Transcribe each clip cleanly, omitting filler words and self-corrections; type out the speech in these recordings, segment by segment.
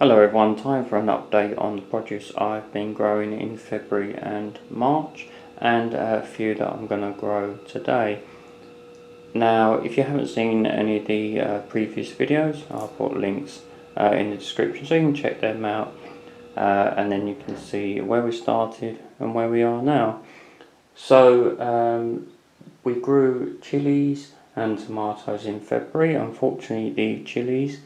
Hello everyone, time for an update on the produce I've been growing in February and March, and a few that I'm going to grow today. Now, if you haven't seen any of the previous videos, I'll put links in the description so you can check them out, and then you can see where we started and where we are now. So we grew chilies and tomatoes in February. Unfortunately, the chilies,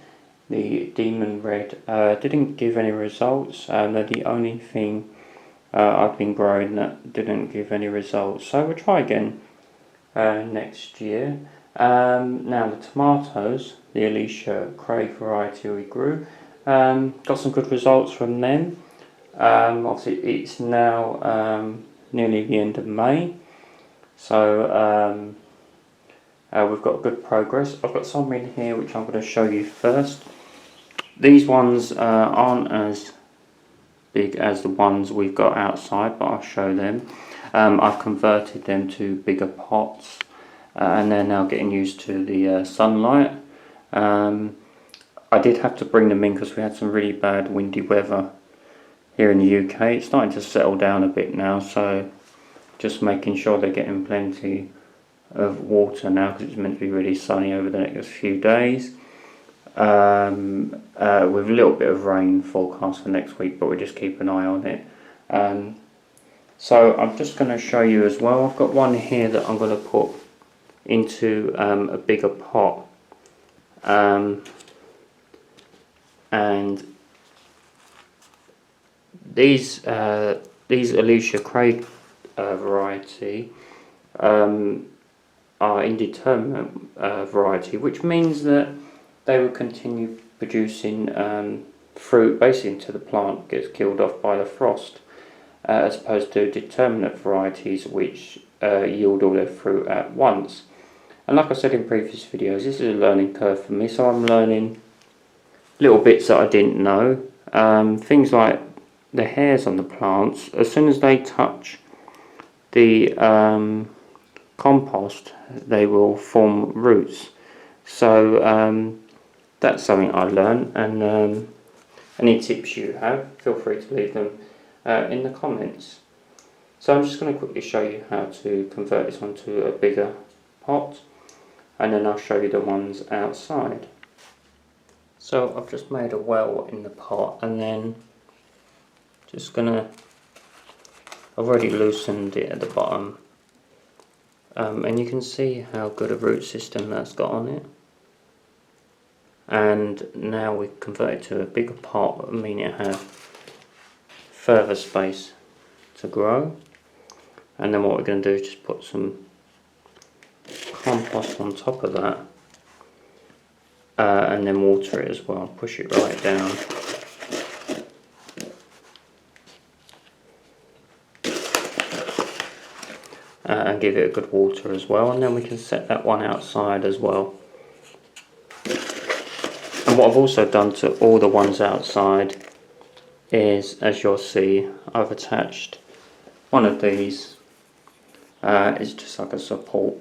the Demon Red, didn't give any results. They're the only thing I've been growing that didn't give any results. So we'll try again next year. Now the tomatoes, the AILSA Craig variety we grew, got some good results from them. Obviously it's now nearly the end of May, so we've got good progress. I've got some in here which I'm going to show you first. These ones aren't as big as the ones we've got outside, but I'll show them. I've converted them to bigger pots, and they're now getting used to the sunlight. I did have to bring them in because we had some really bad windy weather here in the UK. It's starting to settle down a bit now, so just making sure they're getting plenty of water now because it's meant to be really sunny over the next few days. With a little bit of rain forecast for next week, but we'll just keep an eye on it. So I'm just going to show you as well. I've got one here that I'm going to put into a bigger pot, and these AILSA Craig variety are indeterminate variety, which means that they will continue producing fruit basically until the plant gets killed off by the frost, as opposed to determinate varieties which yield all their fruit at once. And like I said in previous videos, this is a learning curve for me, so I'm learning little bits that I didn't know. Things like the hairs on the plants, as soon as they touch the compost, they will form roots. So that's something I learned, and any tips you have, feel free to leave them in the comments. So I'm just going to quickly show you how to convert this onto a bigger pot, and then I'll show you the ones outside. So I've just made a well in the pot, and then just gonna, I've already loosened it at the bottom, and you can see how good a root system that's got on it. And now we've converted to a bigger pot, meaning it has further space to grow. And then what we're going to do is just put some compost on top of that, and then water it as well. Push it right down. And give it a good water as well, and then we can set that one outside as well. And what I've also done to all the ones outside is, as you'll see, I've attached one of these. It's just like a support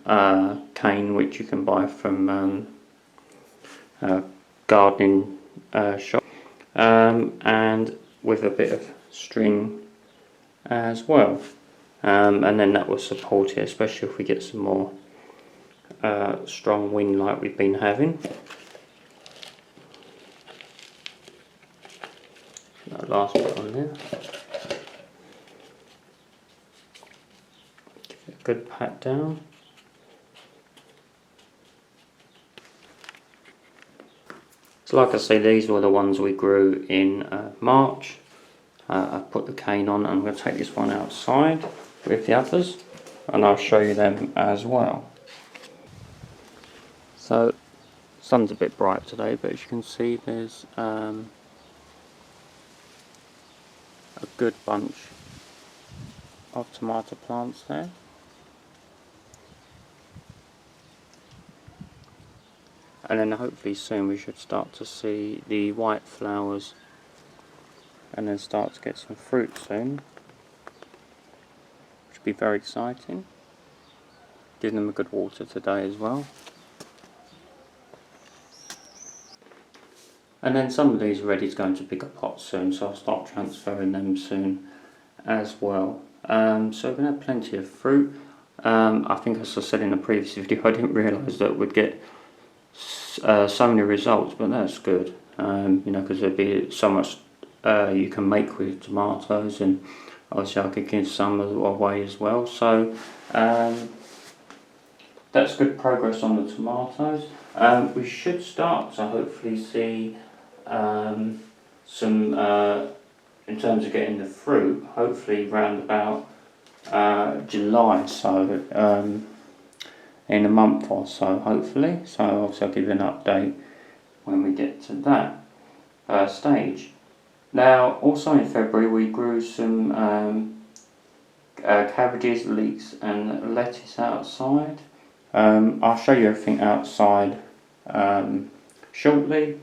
cane which you can buy from gardening shop, and with a bit of string as well, and then that will support it, especially if we get some more strong wind like we've been having. That last bit on there. Give it a good pat down. So like I say, these were the ones we grew in March. I put the cane on, and I'm going to take this one outside with the others, and I'll show you them as well. So, sun's a bit bright today, but as you can see, there's a good bunch of tomato plants there. And then hopefully soon we should start to see the white flowers, and then start to get some fruit soon, which would be very exciting. Giving them a good water today as well. And then some of these are ready to go into bigger pots soon, so I'll start transferring them soon as well. So we're going to have plenty of fruit. I think, as I said in the previous video, I didn't realise that we'd get so many results, but that's good. You know, because there'd be so much you can make with tomatoes, and obviously I could give some away as well. So that's good progress on the tomatoes. We should start to hopefully see some, in terms of getting the fruit, hopefully round about July, so in a month or so, hopefully. So obviously I'll give you an update when we get to that stage. Now, also in February we grew some cabbages, leeks and lettuce outside. I'll show you everything outside shortly.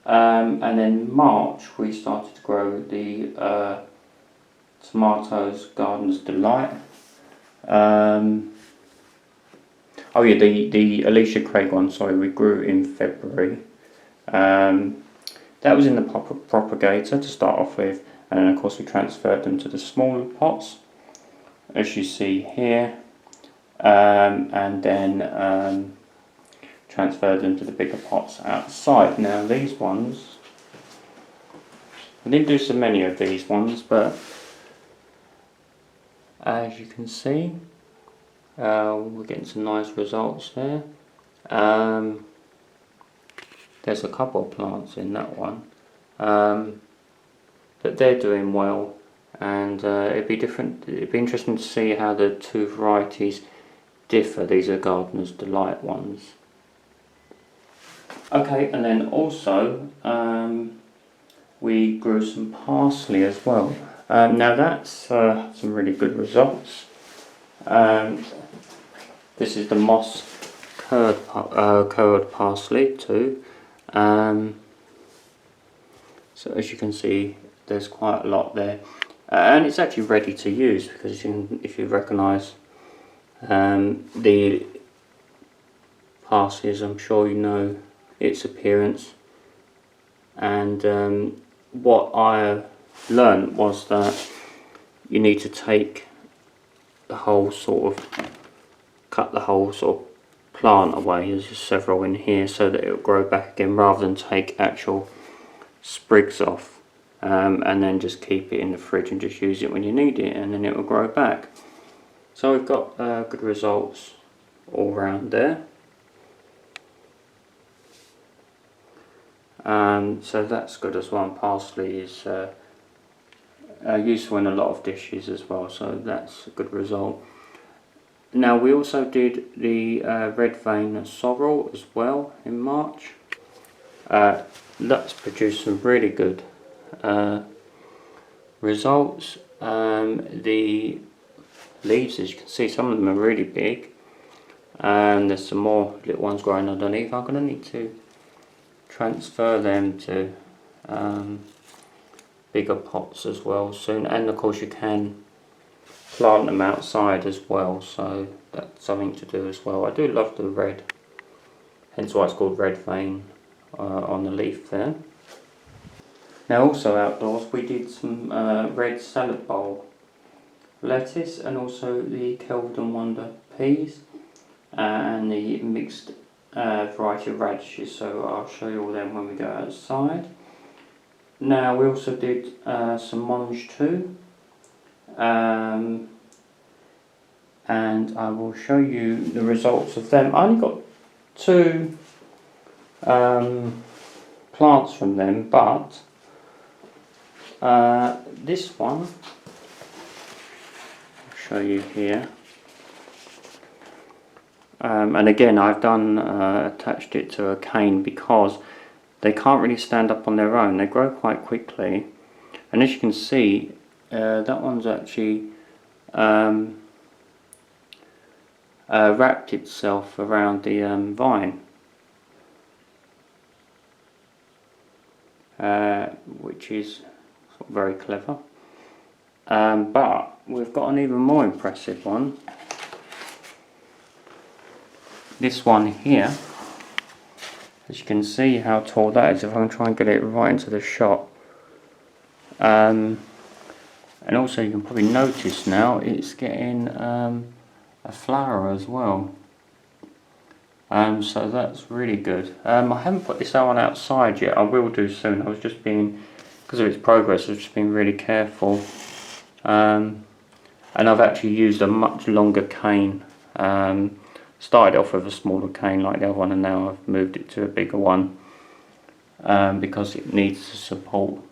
And then March we started to grow the tomatoes, Garden's Delight. Oh yeah, the Alicia Craig one, sorry, we grew in February. That was in the propagator to start off with, and then of course we transferred them to the smaller pots, as you see here, and then transferred them to the bigger pots outside. Now these ones, I didn't do so many of these ones, but as you can see, we're getting some nice results there. There's a couple of plants in that one, but they're doing well, and it'd be interesting to see how the two varieties differ. These are Gardener's Delight ones. Okay, and then also we grew some parsley as well. Now that's some really good results. This is the moss curd parsley too. So as you can see, there's quite a lot there, and it's actually ready to use, because if you recognise the parsley, as I'm sure you know its appearance. And what I learned was that you need to take the whole cut the whole sort of plant away. There's just several in here, so that it will grow back again, rather than take actual sprigs off and then just keep it in the fridge and just use it when you need it, and then it will grow back. So we've got good results all round there. So that's good as well, and parsley is useful in a lot of dishes as well, so that's a good result. Now we also did the red vein sorrel as well in March. That's produced some really good results. The leaves, as you can see, some of them are really big, and there's some more little ones growing underneath. I'm going to need to transfer them to bigger pots as well soon, and of course you can plant them outside as well, so that's something to do as well. I do love the red, hence why it's called red vein on the leaf there. Now also outdoors we did some red salad bowl lettuce, and also the Kelvedon Wonder peas, and the mixed variety of radishes, so I'll show you all them when we go outside. Now we also did some Mangetout, and I will show you the results of them. I only got 2 plants from them, but this one I'll show you here. And again, I've attached it to a cane, because they can't really stand up on their own. They grow quite quickly, and as you can see, that one's actually wrapped itself around the vine, which is very clever. But we've got an even more impressive one. This one here, As you can see how tall that is, if I can try and get it right into the shot. And also you can probably notice now it's getting a flower as well. So that's really good. I haven't put this one outside yet. I will do soon. I was just being, because of its progress, I've just been really careful. And I've actually used a much longer cane. Started off with a smaller cane like the other one, and now I've moved it to a bigger one because it needs the support.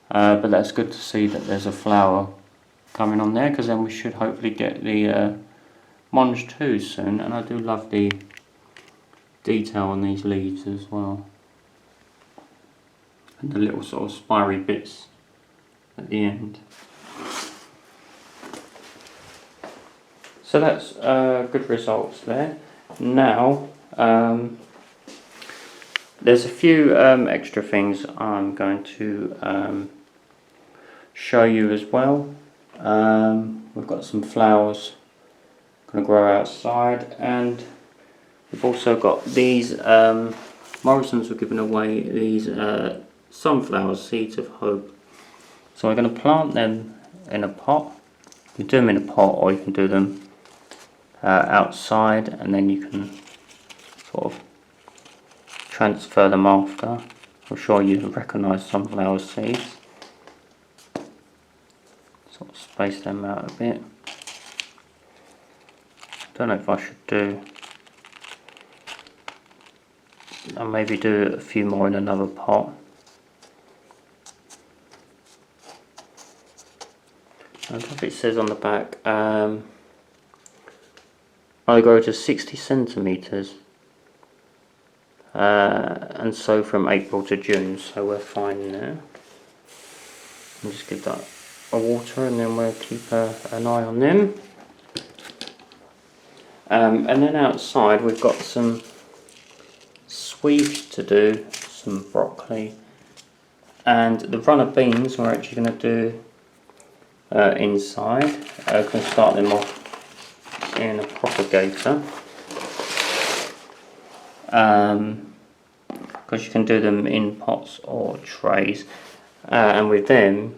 But that's good to see that there's a flower coming on there, because then we should hopefully get the Mangetout soon. And I do love the detail on these leaves as well, and the little sort of spiry bits at the end. So that's good results there. Now there's a few extra things I'm going to show you as well. We've got some flowers going to grow outside, and we've also got these Morrisons were giving away these sunflower seeds of hope. So we're going to plant them in a pot. You can do them in a pot, or you can do them outside, and then you can sort of transfer them after. I'm sure you recognise sunflower seeds. Sort of space them out a bit. Don't know if I should do. I'll maybe do a few more in another pot. I don't know if it says on the back. I grow to 60 centimetres, and so from April to June, so we're fine there. I'll just give that a water, and then we'll keep an eye on them. And then outside we've got some Swede to do, some broccoli, and the runner beans we're actually going to do inside. I can start them off in a propagator, because you can do them in pots or trays, and with them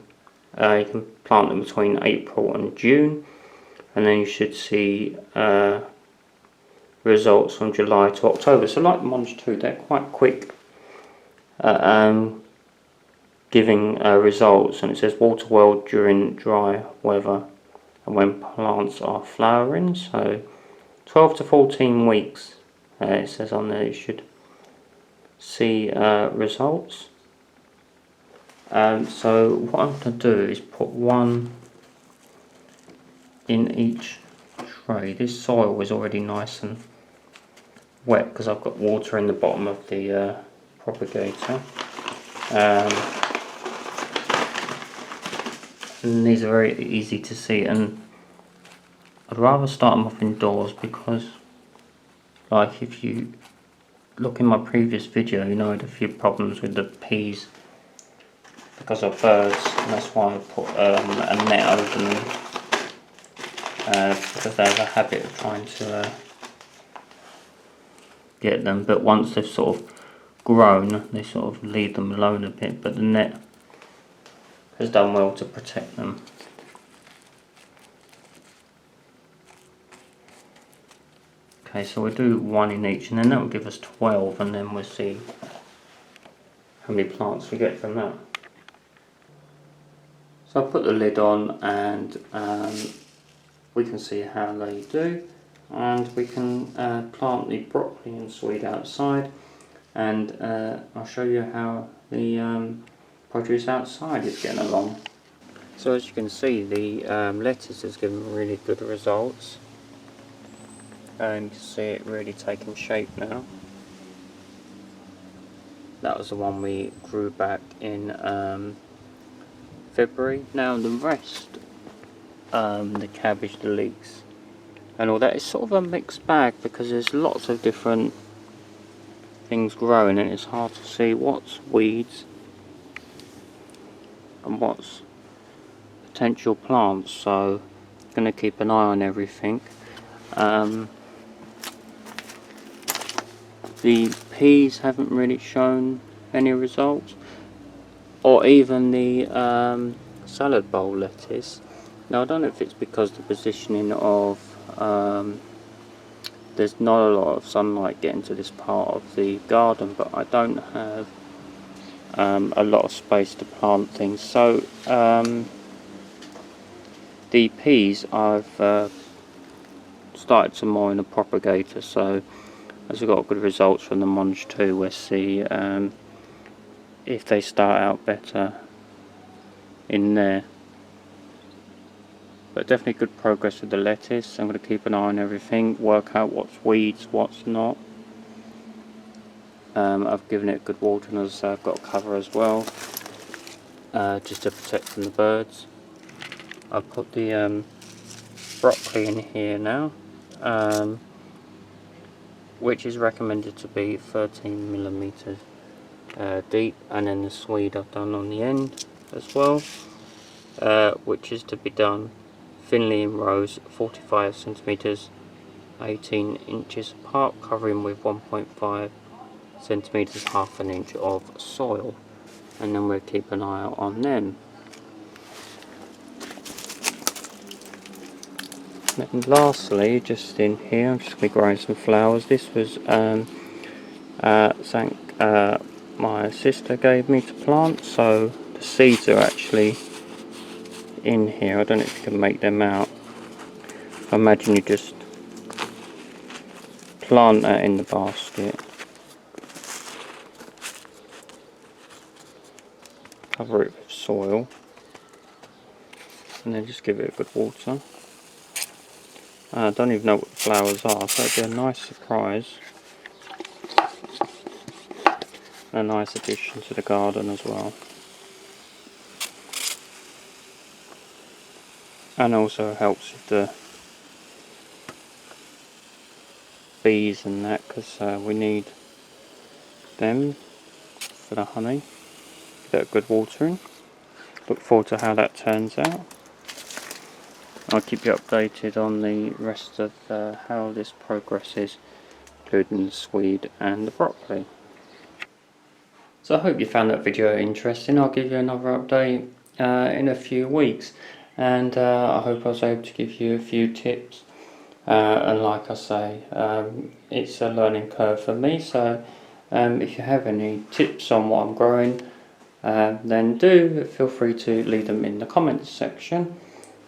you can plant them between April and June, and then you should see results from July to October. So like the Mangetout, they're quite quick giving results, and it says water well during dry weather and when plants are flowering. So 12 to 14 weeks it says on there you should see results. So what I'm going to do is put one in each tray. This soil is already nice and wet because I've got water in the bottom of the propagator. And these are very easy to see, and I'd rather start them off indoors because, like, if you look in my previous video, you know I had a few problems with the peas because of birds, and that's why I put a net over them, because they have a habit of trying to get them, but once they've sort of grown they sort of leave them alone a bit, but the net has done well to protect them. Okay, so we'll do one in each, and then that will give us 12, and then we'll see how many plants we get from that. So I'll put the lid on, and we can see how they do, and we can plant the broccoli and Swede outside, and I'll show you how the produce outside is getting along. So as you can see, the lettuce has given really good results, and you can see it really taking shape now. That was the one we grew back in February. Now the rest, the cabbage, the leeks and all that, is sort of a mixed bag because there's lots of different things growing, and it's hard to see what's weeds and what's potential plants, so I'm going to keep an eye on everything. The peas haven't really shown any results, or even the salad bowl lettuce. Now I don't know if it's because the positioning of there's not a lot of sunlight getting to this part of the garden, but I don't have a lot of space to plant things. So the peas I've started some more in a propagator, so as we've got good results from the Mangetout, we'll see if they start out better in there. But definitely good progress with the lettuce. I'm going to keep an eye on everything, work out what's weeds, what's not. I've given it good watering, as I've got cover as well, just to protect from the birds. I've put the broccoli in here now, which is recommended to be 13mm deep, and then the Swede I've done on the end as well, which is to be done thinly in rows, 45cm, 18 inches apart, covering with 1.5cm, half an inch of soil, and then we'll keep an eye out on them. And lastly, just in here, I'm just going to be growing some flowers. This was something my sister gave me to plant, so the seeds are actually in here. I don't know if you can make them out. I imagine you just plant that in the basket, cover it with soil, and then just give it a good water. I don't even know what the flowers are, so it'd be a nice surprise, and a nice addition to the garden as well. And also helps with the bees and that, because we need them for the honey. Give it a good watering. Look forward to how that turns out. I'll keep you updated on the rest of how this progresses, including the Swede and the broccoli. So I hope you found that video interesting. I'll give you another update in a few weeks, and I hope I was able to give you a few tips. And like I say, it's a learning curve for me, so if you have any tips on what I'm growing, then do feel free to leave them in the comments section.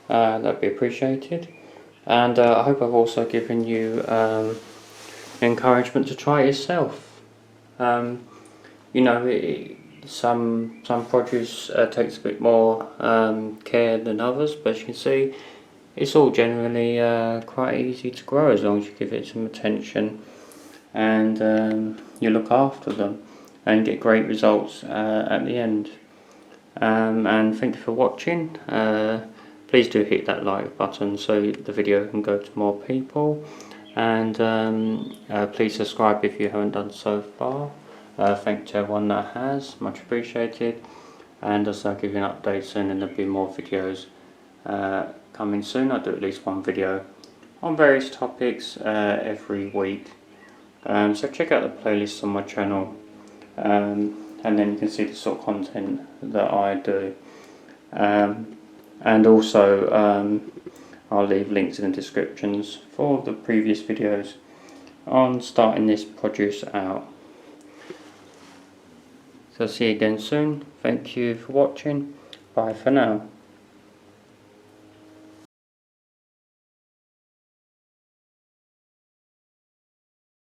That'd be appreciated. And I hope I've also given you encouragement to try it yourself. You know, some produce takes a bit more care than others, but as you can see, it's all generally quite easy to grow as long as you give it some attention and you look after them, and get great results at the end. And thank you for watching. Please do hit that like button so the video can go to more people, and please subscribe if you haven't done so far. Thank you to everyone that has, much appreciated. And as I'll give you an update soon, and there'll be more videos coming soon. I'll do at least one video on various topics every week. So check out the playlist on my channel, and then you can see the sort of content that I do. And also I'll leave links in the descriptions for the previous videos on starting this produce out. So see you again soon. Thank you for watching. Bye for now.